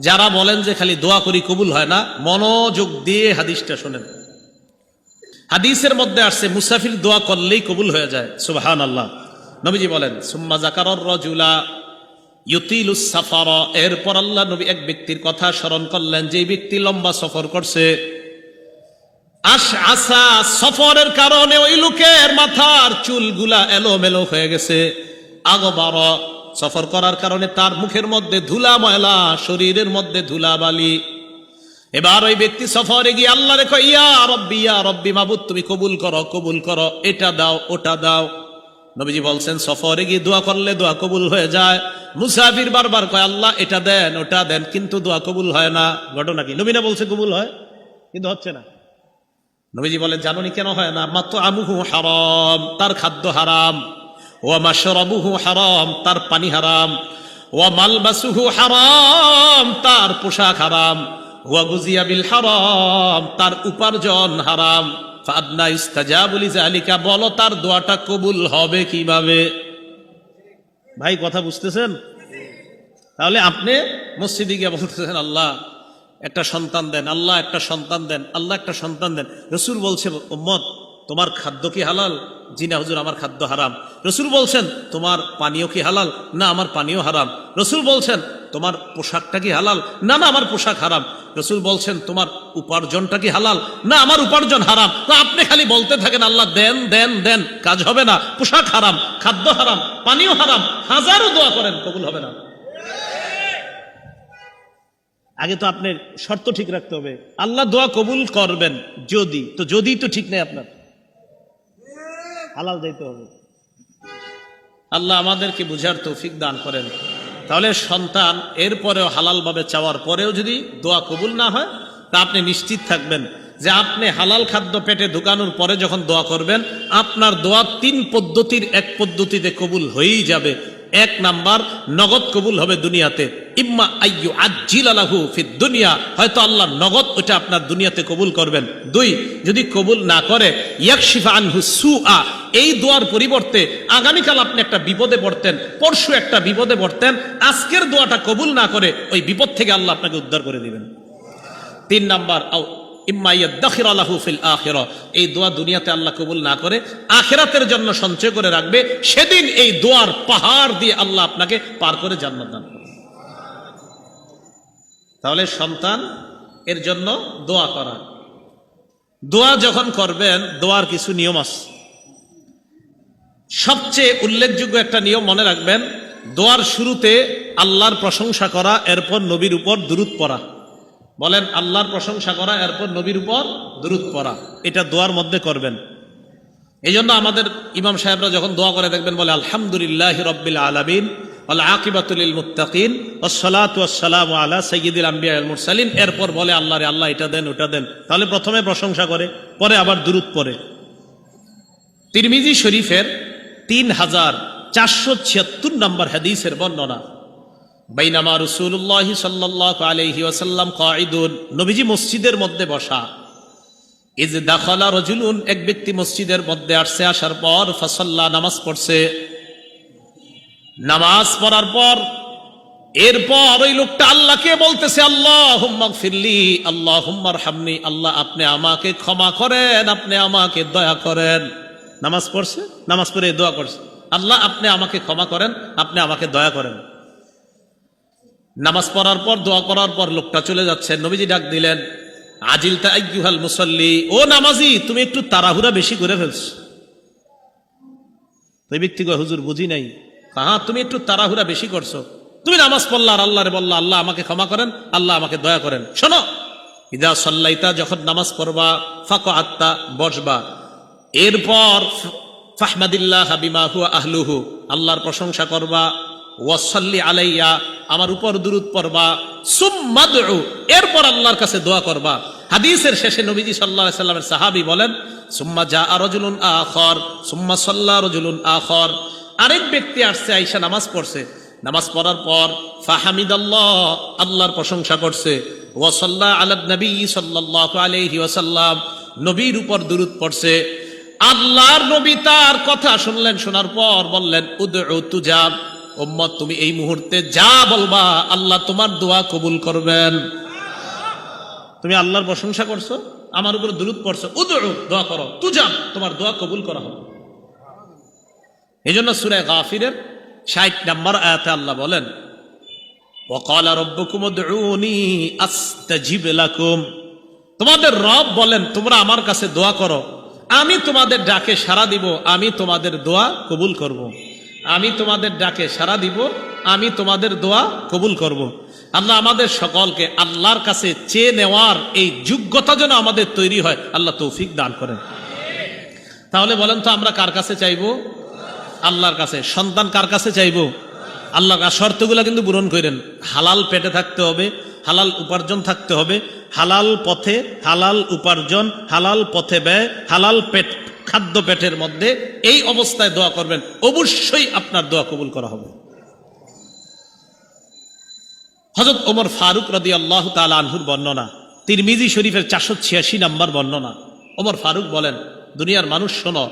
যারা বলেন যে খালি দোয়া করি কবুল হয় না, মনোযোগ দিয়ে হাদিসটা শোনেন। হাদিসের মধ্যে আসছে মুসাফির দোয়া করলেই কবুল হয়ে যায়। সুবহানাল্লাহ। নবীজি বলেন সুম্মা যাকারার রাজুলা ইউতিলুস সাফার, এরপর আল্লাহ নবী এক ব্যক্তির কথা স্মরণ করলেন যে ব্যক্তি লম্বা সফর করছে। আশআসা, সফরের কারণে ওই লোকের মাথার চুলগুলা এলোমেলো হয়ে গেছে। আগবার, সফর করার কারণে তার মুখের মধ্যে ধুলা ময়লা, শরীরের মধ্যে ধুলা বালি। এবার ওই ব্যক্তি সফরে গিয়ে আল্লাহ রে কয় ইয়া রব্বি মাবুদ, তুমি কবুল করো, কবুল করো, এটা দাও, ওটা দাও। নবীজি বলছেন সফরে গিয়ে দোয়া করলে দোয়া কবুল হয়ে যায়। মুসাফির বারবার কয় আল্লাহ এটা দেন, ওটা দেন, কিন্তু দোয়া কবুল হয় না। ঘটনা কি? নবী না বলছে কবুল হয়, কিন্তু হচ্ছে না। নবীজি বলেন জানোনি কেন হয় না? মাতআমুহু হারাম, তার খাদ্য হারাম। ওয়া মাশরাবুহু হারাম, তার পানি হারাম। ওয়া মালবাসুহু হারাম, তার পোশাক হারাম। ওয়া গুজিয়া বিল হারাম, তার উপার্জন হারাম। ফাআদনা ইস্তাজাবু লিযালিকা, বলো তার দোয়াটা কবুল হবে কিভাবে? ভাই কথা বুঝতেছেন? তাহলে আপনি মসজিদে গিয়ে বলতেছেন আল্লাহ একটা সন্তান দেন, আল্লাহ একটা সন্তান দেন, আল্লাহ একটা সন্তান দেন। রাসূল বলছে উম্মত তোমার খাদ্য কি হালাল? জি না হুজুর, আমার খাদ্য হারাম। রাসূল বলছেন তোমার পানীয় কি হালাল? না, আমার পানীয় হারাম। রাসূল বলছেন তোমার পোশাকটা কি হালাল? না, না, আমার পোশাক হারাম। রাসূল বলছেন তোমার উপার্জনটা কি হালাল? না, আমার উপার্জন হারাম। তো আপনি খালি বলতে থাকেন আল্লাহ দেন দেন দেন, কাজ হবে না। পোশাক হারাম, খাদ্য হারাম, পানীয় হারাম, হাজারো দোয়া করেন, কবুল হবে না। আগে তো আপনার শর্ত ঠিক রাখতে হবে, আল্লাহ দোয়া কবুল করবেন যদি, তো যদি তো ঠিক নেই, আপনার হালাল যাইতে হবে। আল্লাহ আমাদেরকে বুঝার তৌফিক দান করেন। তাহলে সন্তান এরপরেও হালাল ভাবে চাওয়ার পরেও যদি দোয়া কবুল না হয়, তা আপনি নিশ্চিত থাকবেন যে আপনি হালাল খাদ্য পেটে ঢুকানোর পরে যখন দোয়া করবেন, আপনার দোয়া 3 পদ্ধতির এক পদ্ধতিতে কবুল হয়েই যাবে। 1 নাম্বার, নগদ কবুল হবে দুনিয়াতে। ইম্মা আইয়ু আজ্জিলা লাহু ফিদ দুনিয়া, হয়তো আল্লাহ নগদ ওটা আপনার দুনিয়াতে কবুল করবেন। 2, যদি কবুল না করে ইয়াকশিফা আনহু সুআ, এই দোয়ার পরিবর্তে আগামীকাল আপনি একটা বিপদে পড়তেন, পরশু একটা বিপদে পড়তেন, আজকের দোয়াটা কবুল না করে ওই বিপদ থেকে আল্লাহ আপনাকে উদ্ধার করে দিবেন। 3 নাম্বার, ইম্মা ইয়াদাখিরা লাহু ফিল আখিরা, এই দোয়া দুনিয়াতে আল্লাহ কবুল না করে আখিরাতের জন্য সঞ্চয় করে রাখবে, সেদিন এই দোয়ার পাহাড় দিয়ে আল্লাহ আপনাকে পার করে জান্নাত দান করবে। তাহলে সন্তান এর জন্য দোয়া করা। দোয়া যখন করবেন, দোয়ার কিছু নিয়ম আছে। সবচেয়ে উল্লেখযোগ্য একটা নিয়ম মনে রাখবেন, দোয়ার শুরুতে আল্লাহর প্রশংসা করা, এরপর নবীর উপর দুরূদ পড়া। বলেন আল্লাহর প্রশংসা করা, এরপর নবীর উপর দুরূদ পড়া, এটা দোয়ার মধ্যে করবেন। এই জন্য আমাদের ইমাম সাহেবরা যখন দোয়া করে দেখবেন বলে আলহামদুলিল্লাহি রাব্বিল আলামিন ওয়াল আকিবাতু লিল মুত্তাকিন ওয়াসসালাতু ওয়াসসালামু আলা সাইয়্যিদিল আমবিয়া ওয়াল মুরসালিন, এরপর বলে আল্লাহ রে আল্লাহ এটা দেন, ওটা দেন। তাহলে প্রথমে প্রশংসা করে, পরে আবার দুরূদ পড়ে। তিরমিজি শরীফের 3476 নম্বর হাদিসের বর্ণনা, বাইনামা রাসূলুল্লাহ সাল্লাল্লাহু আলাইহি ওয়াসাল্লাম কাঈদুন, নবীজি মসজিদের মধ্যে বসা। ইজ দাখালা রাজুলুন, এক ব্যক্তি মসজিদের মধ্যে আসছে, আসার পর ফাসাল্লা, নামাজ পড়ছে। নামাজ পড়ার পর এরপর ওই লোকটা আল্লাহকে বলতেছে আল্লাহুম্মা গফিরলি আল্লাহুম্মা আরহামনি, আল্লাহ আপনি আমাকে ক্ষমা করেন, আপনি আমাকে দয়া করেন। নামাজ পড়ছে, নামাজ পড়ে দোয়া করছে, আল্লাহ আপনি আমাকে ক্ষমা করেন, আপনি আমাকে দয়া করেন। নামাজ পড়ার পর দোয়া করার পর লোকটা চলে যাচ্ছে। নবীজি ডাক দিলেন আজিলতা আইয়ুহাল মুসাল্লি, ও নামাজি তুমি একটু তাড়াহুড়া বেশি করে ফেলছো। ওই ব্যক্তি কয় হুজুর বুঝি নাই। হ্যাঁ তুমি একটু তাড়াহুড়া বেশি করছো, তুমি নামাজ পড়লা আর আল্লাহরে বললা আল্লাহ আমাকে ক্ষমা করেন, আল্লাহ আমাকে দয়া করেন। শোনো, ইদা সাল্লাইতা, যখন নামাজ পড়বা, ফাকআত্তা, বসবা, এরপর ফাহমাদিল্লাহ বিমা হুয়া আহলুহু, আল্লাহর প্রশংসা করবা, ওয়াসাল্লি আলাইয়া, আমার উপর দুরূদ পড়বা, সুম্মা দুউ, এরপর আল্লাহর কাছে দোয়া করবা। হাদিসের শেষে নবীজি সাল্লাল্লাহু আলাইহি সাল্লামের সাহাবী বলেন সুম্মা জাআ রাজুলুন আখর সুম্মা সাল্লা রাজুলুন আখর, আরেক ব্যক্তি আসছে, আয়েশা নামাজ পড়ছে। নামাজ পড়ার পর ফাহামিদাল্লাহ, আল্লাহর প্রশংসা করছে, ওয়া সাল্লা আলান নবী সাল্লাল্লাহু আলাইহি ওয়াসাল্লাম, নবীর উপর দুরূদ পড়ছে। আল্লাহর নবী তার কথা শুনলেন, শোনার পর বললেন উদউ তুজাব, উম্মত তুমি এই মুহূর্তে যা বলবা আল্লাহ তোমার দোয়া কবুল করবেন। তুমি আল্লাহর প্রশংসা করছো, আমার উপর দুরূদ পড়ছো, উদউ দোয়া করো, তুজাব তোমার দোয়া কবুল করা হবে। এজন্য সূরা গাফিরের ৬০ নম্বর আয়াতে আল্লাহ বলেন, ওয়াকালা রাব্বুকুম উদউনি আস্তাজিব লাকুম। তোমাদের রব বলেন তোমরা আমার কাছে দোয়া করো, আমি তোমাদের ডাকে সাড়া দিব, আমি তোমাদের দোয়া কবুল করব। আমি তোমাদের ডাকে সাড়া দিব, আমি তোমাদের দোয়া কবুল করব। আল্লাহ আমাদের সকলকে আল্লাহর কাছে চেয়ে নেওয়ার এই যোগ্যতা যেন আমাদের তৈরি হয়, আল্লাহ তৌফিক দান করেন। তাহলে বলেন তো আমরা কার কাছে চাইবো? আল্লাহর কাছে। সন্তান কার কাছে চাইবো? আল্লাহর কাছে। শর্তগুলো কিন্তু পূরণ করেন। হালাল পেটে থাকতে হবে, হালাল উপার্জন থাকতে হবে, হালাল পথে হালাল উপার্জন, হালাল পথে ব্যয়, হালাল পেট খাদ্য পেটের মধ্যে, এই অবস্থায় দোয়া করবেন, অবশ্যই আপনার দোয়া কবুল করা হবে। হযরত ওমর ফারুক রাদিয়াল্লাহু তাআলা আনহুর বর্ণনা, তিরমিজি শরীফের 486 নম্বর বর্ণনা। ওমর ফারুক বলেন, দুনিয়ার মানুষ শোনো,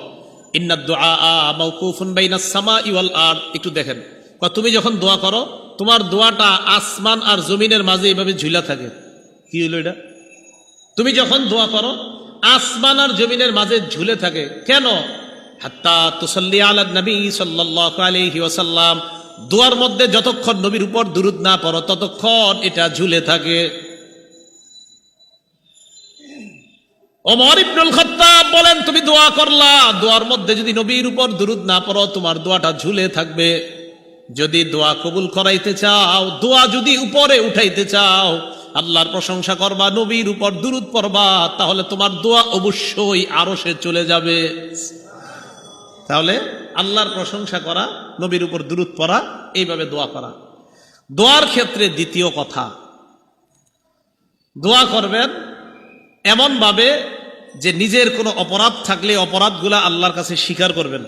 ইন্নাদ দুআ মাওকুফুন বাইনাস সামাই ওয়াল আরদ। একটু দেখেন, তুমি যখন দোয়া করো তোমার দোয়াটা আসমান আর জমিনের মাঝে এইভাবে ঝুলা থাকে। কি হইল এটা? তুমি যখন দোয়া করো আসমান আর জমিনের মাঝে ঝুলে থাকে। কেন? হাত্তা তুসাল্লি আলা নবী সাল্লাল্লাহু আলাইহি ওয়াসাল্লাম, দোয়ার মধ্যে যতক্ষণ নবীর উপর দুরূদ না পড়ো ততক্ষণ এটা ঝুলে থাকে। ওমর ইবনুল খাত্তাব বলেন, তুমি দোয়া করলা, দোয়ার মধ্যে যদি নবীর উপর দুরূদ না পড়ো তোমার দোয়াটা ঝুলে থাকবে। যদি দোয়া কবুল করাইতে চাও, দোয়া যদি উপরে উঠাইতে চাও, আল্লাহর প্রশংসা করবা, নবীর উপর দুরূদ পড়বা, তাহলে তোমার দোয়া অবশ্যই আরশে চলে যাবে। তাহলে আল্লাহর প্রশংসা করা, নবীর উপর দুরূদ পড়া, এইভাবে দোয়া করা। দোয়ার ক্ষেত্রে দ্বিতীয় কথা, দোয়া করবেন এমন ভাবে যে নিজের কোনো অপরাধ থাকলে অপরাধগুলা আল্লাহর কাছে স্বীকার করবেন।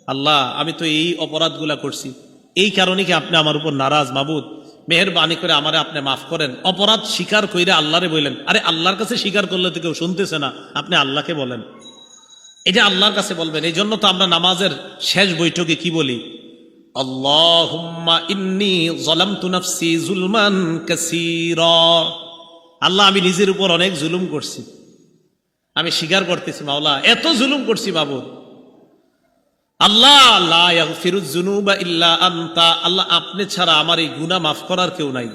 আল্লাহ আমি তো এই অপরাধগুলা করছি, এই কারণে কি আপনি আমার উপর নারাজ? মাবুদ মেহেরবানি করে আমারে আপনি মাফ করেন। অপরাধ স্বীকার কইরা আল্লাহরে বললেন। আরে আল্লাহর কাছে স্বীকার করলে তো কেউ শুনতেছে না, আপনি আল্লাহকে বলেন, এটা আল্লাহর কাছে বলবেন। এই জন্য তো আমরা নামাজের শেষ বৈঠকে কি বলি? আল্লাহুম্মা ইন্নী যালামতু নাফসি যুলমান কাসীরা। আল্লাহ আমি নিজের উপর অনেক জুলুম করছি, আমি স্বীকার করতেছি মাওলা এত জুলুম করছি মাবুদ। আল্লাহ লা ইয়াগফিরুয যুনুবা ইল্লা আনতা, আল্লাহ আপনি ছাড়া আমার এই গুনাহ মাফ করার কেউ নাই।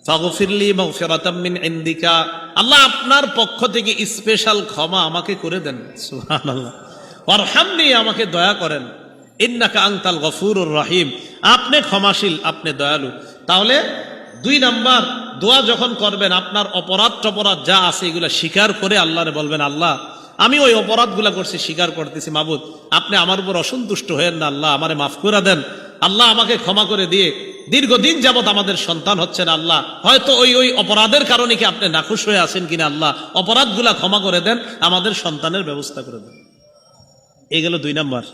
ফাগফিরলি মাগফিরাতাম মিন ইনদিকা, আল্লাহ আপনার পক্ষ থেকে স্পেশাল ক্ষমা আমাকে করে দেন। সুবহানাল্লাহ। ওয়ারহামনি, আমাকে দয়া করেন। ইন্নাকা আনতাল গফুরুর রহিম, আপনি ক্ষমাশীল, আপনি দয়ালু। তাহলে 2 নাম্বার, দোয়া যখন করবেন আপনার অপরাধ টপরাধ যা আছে এগুলা স্বীকার করে আল্লাহরে বলবেন, আল্লাহ আমি ওই অপরাধগুলা করছি, স্বীকার করতেছি, মাবুদ আপনি আমার উপর অসন্তুষ্ট হয়েন না, আল্লাহ আমারে মাফ করে দেন, আল্লাহ আমাকে ক্ষমা করে দিয়ে। দীর্ঘদিন যাবত আমাদের সন্তান হচ্ছে না, আল্লাহ হয়তো ওই অপরাধের কারণে কি আপনি নাখুশ হয়ে আছেন কিনা, আল্লাহ অপরাধগুলা ক্ষমা করে দেন, আমাদের সন্তানের ব্যবস্থা করে দেন। এই গেল 2 নাম্বার।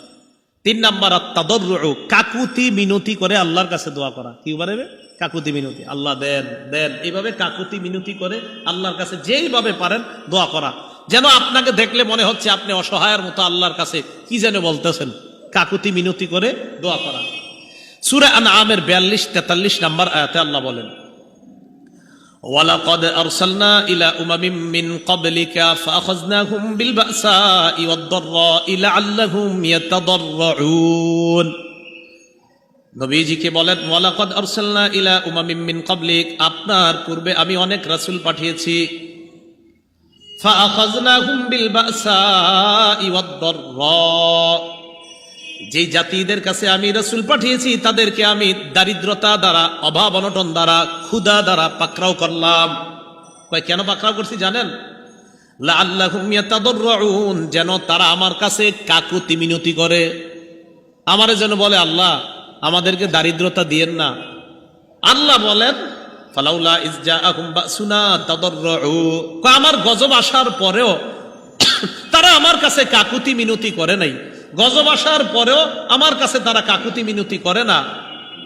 3 নাম্বার আত-তাদাররু, কাকুতি মিনতি করে আল্লাহর কাছে দোয়া করা। কি বলবে? কাকুতি মিনতি, আল্লাহ দেন দেন, এইভাবে কাকুতি মিনতি করে আল্লাহর কাছে যেইভাবে পারেন দোয়া করা, যেন আপনাকে দেখলে মনে হচ্ছে আপনি অসহায়ের মতো আল্লাহর কাছে কি যেন বলতেছেন। কাকুতি মিনতি করে দোয়া করা। সূরা আনআমের 42-43 নাম্বার আয়াতে আল্লাহ বলেন, ওয়ালাকাদ আরসালনা ইলা উমামিম মিন ক্বাবলিকা ফাআখাযনাহুম বিল বাসাই ওয়াদ-দাররাই লাআল্লাহুম ইয়াতাদাররুন। নবীজিকে বলেন, ওয়ালাকাদ আরসালনা ইলা উমামিম মিন ক্বাবলিক, আপনার পূর্বে আমি অনেক রাসূল পাঠিয়েছি। ফাআখাযনাহুম বিল বাসাই ওয়াদ-দাররা, যে জাতিদের কাছে আমি রাসূল পাঠিয়েছি তাদেরকে আমি দারিদ্রতা দ্বারা, অভাব অনটন দ্বারা, ক্ষুধা দ্বারা পাকড়াও করলাম। কেন পাকড়াও করছি জানেন? লাআল্লাহুম ইয়াতাদাররুন, যেন তারা আমার কাছে কাকুতি মিনতি করে, আমারে যেন বলে আল্লাহ আমাদেরকে দারিদ্রতা দিয়েন না। আল্লাহ বলেন, ফালাউলা ইজ জাআহুম বাসুনা তাদাররু, আমার গজব আসার পরেও তারা আমার কাছে কাকুতি মিনতি করে নাই। গজব আসার পরেও আমার কাছে তারা কাকুতি মিনতি করে না।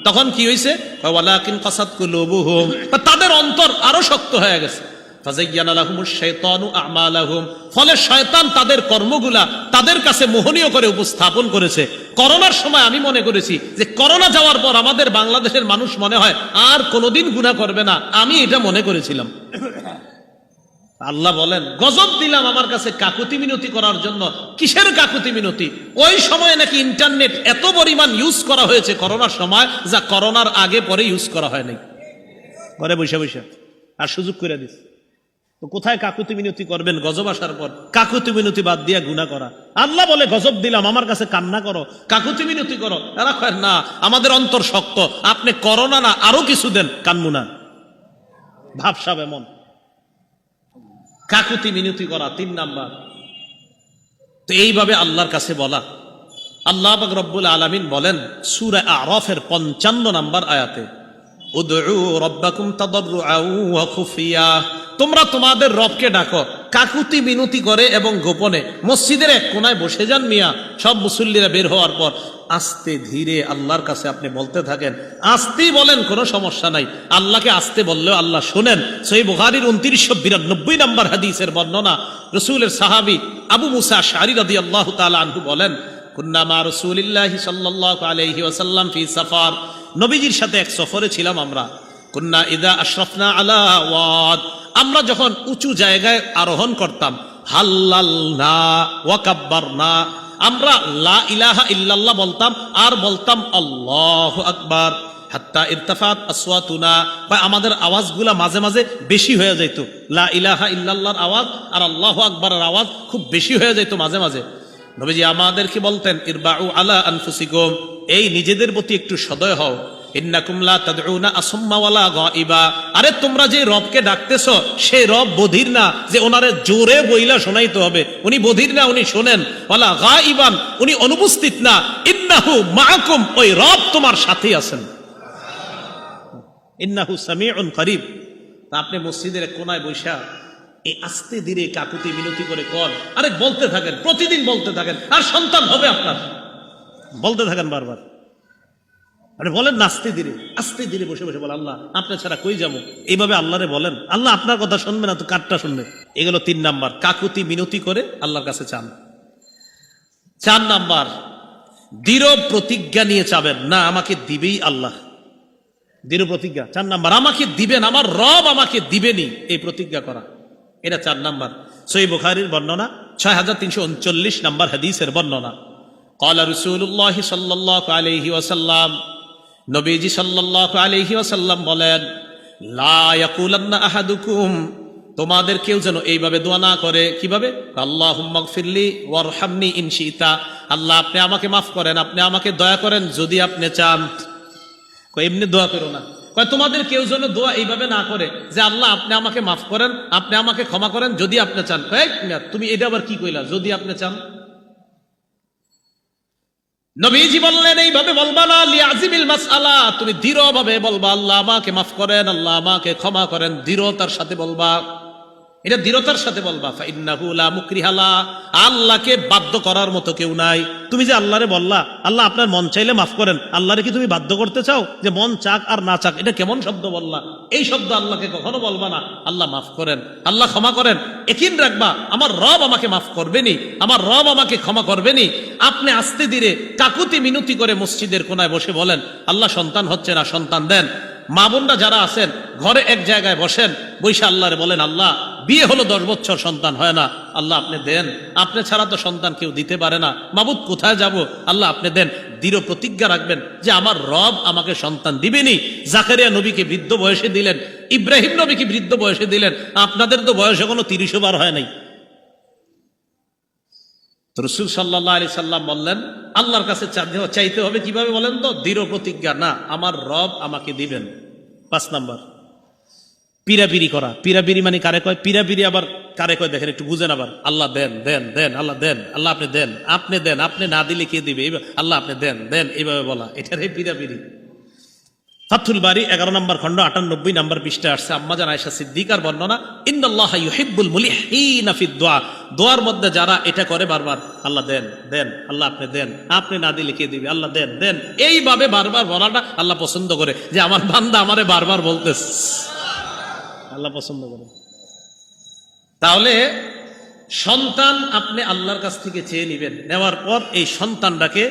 তখন কি হয়েছে? ওয়ালাকিন কাসাত কুলুবুহুম, তাদের অন্তর আরো শক্ত হয়ে গেছে। ফাযায়্যানা লাহুমুশ শাইতানু আ'মালাহুম, ফলে শয়তান তাদের কর্মগুলা তাদের কাছে মোহনীয় করে উপস্থাপন করেছে। করোনার সময় আমি মনে করেছি যে করোনা যাওয়ার পর আমাদের বাংলাদেশের মানুষ মনে হয় আর কোনোদিন গুনাহ করবে না, আমি এটা মনে করেছিলাম। আল্লাহ বলেন গজব দিলাম আমার কাছে কাকুতি মিনতি করার জন্য। কিসের কাকুতি মিনতি? ওই সময় নাকি ইন্টারনেট এত পরিমাণ ইউজ করা হয়েছে করোনার সময়, যা করোনার আগে পরে ইউজ করা হয় নাই। ঘরে বসে বসে আর সুযোগ করে দিস। তো কোথায় কাকুতি মিনতি করবেন গজব আসার পর? কাকুতি মিনতি বাদ দিয়া গুনাহ করা। আল্লাহ বলে গজব দিলাম আমার কাছে কান্না করো, কাকুতি মিনতি করো। এরা কয় না, আমাদের অন্তর শক্ত, আপনি করোনা না আরো কিছু দেন, কানমু না। ভাবসাব এমন। কাকুতি মিনতি করা ৩ নাম্বার। তো এইভাবে আল্লাহর কাছে বলা। আল্লাহ পাক রব্বুল আলামিন বলেন সূরা আরাফের ৫৫ নাম্বার আয়াতে, উদউ রাব্বাকুম তাদাররুআন ওয়া খুফিয়া, তোমরা তোমাদের রবকে ডাকো কাকুতি মিনতি করে এবং গোপনে। মসজিদের এক কোনায় বসে যান মিয়া, সব মুসল্লিরা বের হওয়ার পর আস্তে ধীরে আল্লাহর কাছে আপনি বলতে থাকেন। আস্তেই বলেন, কোনো সমস্যা নাই। আল্লাহকে আস্তে বললেও আল্লাহ শোনেন। সহিহ বুখারীর ২৯৯২ নম্বর হাদিসের বর্ণনা, রাসূলের সাহাবী আবু মুসা আশআরী রাদিয়াল্লাহু তাআলা আনহু বলেন, কুন্না মা রাসূলিল্লাহি সাল্লাল্লাহু আলাইহি ওয়াসাল্লাম ফি সাফার, নবীজির সাথে এক সফরে ছিলাম আমরা। কুন্না ইযা আশরাফনা আলা ওয়াদ, আমরা যখন উঁচু জায়গায় আরোহণ করতাম, হাল্লালনা ওয়া কাব্বারনা, আমরা লা ইলাহা ইল্লাল্লাহ বলতাম আর বলতাম আল্লাহু আকবার। হাত্তা ইরতাফাত আসওয়াতুনা, আমাদের আওয়াজগুলা মাঝে মাঝে বেশি হয়ে যেত। লা ইলাহা ইল্লাল্লাহর আওয়াজ আর আল্লাহু আকবারের আওয়াজ খুব বেশি হয়ে যেত মাঝে মাঝে। নবীজি আমাদেরকে বলতেন, ইরবাউ আলা আনফুসিকুম, এই নিজেদের প্রতি একটু সদয় হও। ইন্নাকুম লা তাদউনা আসাম্মা ওয়ালা গায়িবা, আরে তোমরা যে রবকে ডাকতেছো সেই রব বধির না যে ওনারে জোরে বইলা শোনাইতে হবে। উনি বধির না, উনি শোনেন। ওয়ালা গায়িবান, উনি অনুপস্থিত না। ইন্নাহু মাআকুম, ওই রব তোমার সাথেই আছেন। ইন্নাহু সামিউন করিব। আপনি মসজিদের এক কোনায় বৈশা এই আস্তে ধীরে কাকুতি মিনতি করে কর, আরে বলতে থাকেন, প্রতিদিন বলতে থাকেন, আর সন্তান হবে আপনার। বলতে থাকেন বারবার, আরে বলেন না আস্তে ধীরে বসে বসে বলেন, আল্লাহ আপনি ছাড়া কই যাবো, এইভাবে আল্লাহরে বলেন। আল্লাহ আপনার কথা শুনবে না তো কারটা শুনবে? এগুলো ৩ নাম্বার, কাকুতি মিনতি করে আল্লাহর কাছে চান। ৪ নাম্বার, দৃঢ় প্রতিজ্ঞা নিয়ে চাবেন, না আমাকে দিবেই আল্লাহ। দৃঢ় প্রতিজ্ঞা ৪ নাম্বার, আমাকে দিবেন, আমার রব আমাকে দিবেনই, এই প্রতিজ্ঞা করা, এটা ৪ নাম্বার। সহিহ বুখারীর বর্ণনা ৬৩৩৯ নাম্বার হাদিসের বর্ণনা। ক্বালা রাসূলুল্লাহ সাল্লাল্লাহু আলাইহি ওয়াসাল্লাম, নবীজি সাল্লাল্লাহু আলাইহি ওয়াসাল্লাম বলেন, লা ইয়াকুলান্না আহাদুকুম, তোমাদের কেউ যেন এইভাবে দোয়া না করে। কিভাবে? আল্লাহুম্মা গফিরলি ওয়ারহামনি ইন শিতা, আল্লাহ আপনি আমাকে মাফ করেন, আপনি আমাকে দয়া করেন যদি আপনি চান। এমনি দোয়া করো না। তোমাদের কেউ যেন দোয়া এইভাবে না করে যে আল্লাহ আপনি আমাকে মাফ করেন, আপনি আমাকে ক্ষমা করেন যদি আপনি চান। তুমি এটা আবার কি কইলা, যদি আপনি চান? নবীজি বললেন এইভাবে বলবা না, লিআজিমিল মাসআলা, তুমি দৃঢ়ভাবে বলবা আল্লাহ আমাকে মাফ করেন, আল্লাহ আমাকে ক্ষমা করেন, দৃঢ়তার সাথে বলবা। এটা দৃঢ়তার সাথে বলবা। ফাইন্নাহু লা মুকরিহা লা, আল্লাহকে বাধ্য করার মতো কেউ নাই। তুমি যে আল্লাহরে বললা আল্লাহ আপনার মন চাইলে মাফ করেন, আল্লাহরে কি তুমি বাধ্য করতে চাও যে মন চাক আর না চাক? এটা কেমন শব্দ বললা? এই শব্দ আল্লাহকে কখনো বলবা না। আল্লাহ মাফ করেন, আল্লাহ ক্ষমা করেন, একিন রাখবা আমার রব আমাকে মাফ করবেনি, আমার রব আমাকে ক্ষমা করবেনি। আপনি আস্তে ধীরে কাকুতি মিনতি করে মসজিদের কোনায় বসে বলেন, আল্লাহ সন্তান হচ্ছে না, সন্তান দেন। মা বোনরা যারা আছেন ঘরে এক জায়গায় বসেন, বৈশা আল্লাহরে বলেন, আল্লাহ বিয়ে হলো 10 বছর সন্তান হয় না, আল্লাহ আপনি দেন, আপনি ছাড়া তো সন্তান কেউ দিতে পারে না, মাবুদ কোথায় যাব, আল্লাহ আপনি দেন। দৃঢ় প্রতিজ্ঞা রাখবেন যে আমার রব আমাকে সন্তান দিবেনি। জাকারিয়া নবীকে বৃদ্ধ বয়সে দিলেন, ইব্রাহিম নবীকে বৃদ্ধ বয়সে দিলেন, আপনাদের তো বয়স এখনো 30 বার হয় নাই। রাসূল সাল্লাল্লাহু আলাইহি সাল্লাম বললেন আল্লাহর কাছে চাইতে হবে কিভাবে বলেন তো? দৃঢ় প্রতিজ্ঞা, না আমার রব আমাকে দিবেন। 5 নাম্বার, পিরাপিরি করা। পিরাপিরি মানে কারে কয়? পিরাপিরি আবার কারে কয় দেখেন, একটু বুঝেন আবার। আল্লাহ দেন দেন দেন, আল্লাহ দেন, আল্লাহ আপনি দেন, আপনি দেন, আপনি না দিলে কে দিবে? আল্লাহ আপনি দেন দেন, এইভাবে বলা, এটারে পিরাপিরি। ফাথুল বারি 11 নম্বর খণ্ড 98 নম্বর পৃষ্ঠা আসছে আম্মা জান আয়েশা সিদ্দিকার বর্ণনা, ইন্নাল্লাহা ইউহিব্বুল মুলিহিনা ফিদ দুআ, দোয়ার মধ্যে যারা এটা করে বারবার, আল্লাহ দেন দেন, আল্লাহ আপনি দেন, আপনি না দিলে কে দিবে, আল্লাহ দেন দেন, এইভাবে বারবার বলাটা আল্লাহ পছন্দ করে। যে আমার বান্দা আমারে বারবার বলতেছে, আল্লাহ পছন্দ করে। তাহলে সন্তান আপনি আল্লাহর কাছ থেকে চেয়ে নেবেন, নেওয়ার পর এই সন্তানটাকে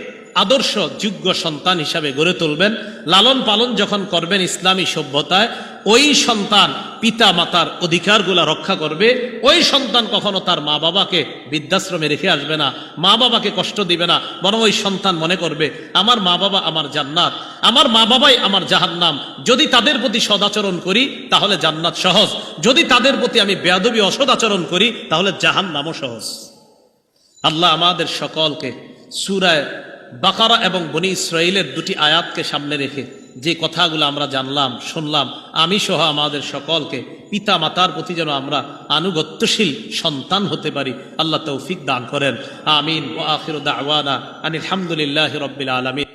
আদর্শ যোগ্য সন্তান হিসাবে গড়ে তুলবেন। লালন পালন যখন করবেন ইসলামী সভ্যতায়, ওই সন্তান পিতা মাতার অধিকারগুলা রক্ষা করবে। ওই সন্তান কখনো তার মা বাবাকে বৃদ্ধাশ্রমে রেখে আসবে না, মা বাবাকে কষ্ট দিবে না, বরং ওই সন্তান মনে করবে আমার মা বাবা আমার জান্নাত, আমার মা বাবাই আমার জাহান্নাম। যদি তাদের প্রতি সদাচরণ করি তাহলে জান্নাত সহজ, যদি তাদের প্রতি আমি বেয়াদবি অসদাচরণ করি তাহলে জাহান্নামও সহজ। আল্লাহ আমাদের সকলকে সূরা বাকারা এবং বনী ইসরাঈলের দুটি আয়াতকে সামনে রেখে যে কথাগুলো আমরা জানলাম শুনলাম, আমি সহ আমাদের সকলকে পিতা মাতার প্রতি যেন আমরা আনুগত্যশীল সন্তান হতে পারি, আল্লাহ তৌফিক দান করেন। আমিন। ওয়া আখিরু দাওয়ানা আনিল হামদুলিল্লাহি রাব্বিল আলামিন।